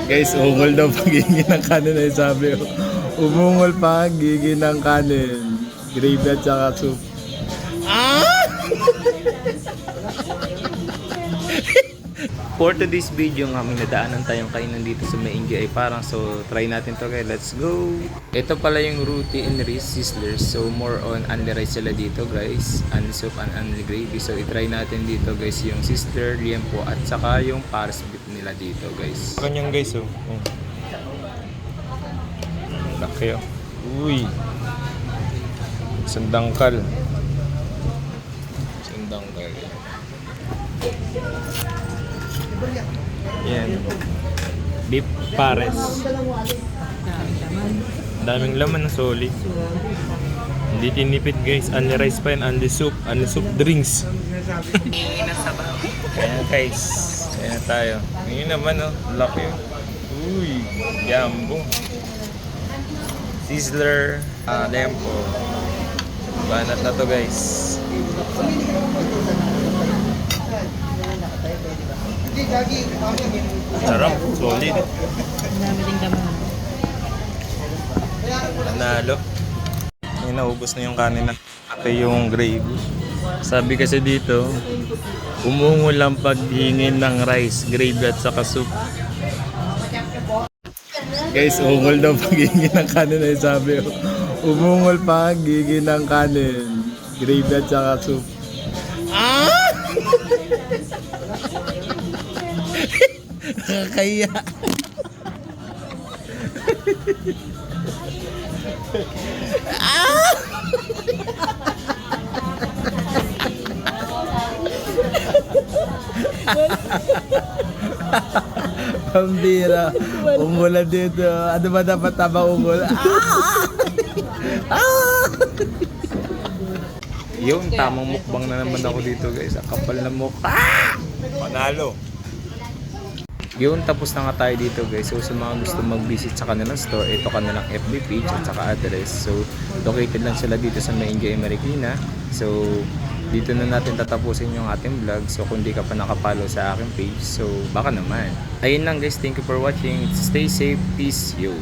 Guys, ungol daw pagiging ng kanin ay sabi ko. Umungol pagiging ng kanin. Gravy at saka soup. For today's video nga, may nadaanan tayong kainan dito sa Maingi ay parang, so try natin to guys, let's go! Ito pala yung Ruti and Rice Sizzlers, so more on only rice sila dito guys, only soup and only gravy. So itry natin dito guys yung sizzler, liempo at saka yung pares beef nila dito guys. Kanyang guys oh. Laki oh. Uy! Sandangkal. Sandangkal. Yan. Beef pares. Daming laman ng solid. Hindi tinipid guys. Only rice pa yan. Only soup drinks. Ayan guys. Ayan na tayo. Ngayon naman oh. Laki oh. Uy. Jumbo. Sizzler. Lempo. Banat na to guys. Sarap, solid. Nanalo. Ngayon naubos na yung kanin na. Ito yung gravy. Sabi kasi dito, umungol lang paghingin ng rice, gravy at saka soup. Guys, umungol daw paghingin ng kanin ay sabi ko. Umungol paghingin ng kanin, gravy at saka soup. Nakakaya. Pambira. Umulan dito. Ano ba dapat tama umulan? Yung tamang mukbang na naman ako dito guys. Ang kapal na mukha. Panalo. Yun, tapos na nga tayo dito guys. So sa mga gusto mag-visit sa kanilang store, ito kanilang FB page at saka address. So located lang sila dito sa Maingi Marikina. So dito na natin tatapusin yung ating vlog. So kung di ka pa nakapollow sa aking page, so baka naman. Ayun lang guys, thank you for watching. Stay safe, peace, yo.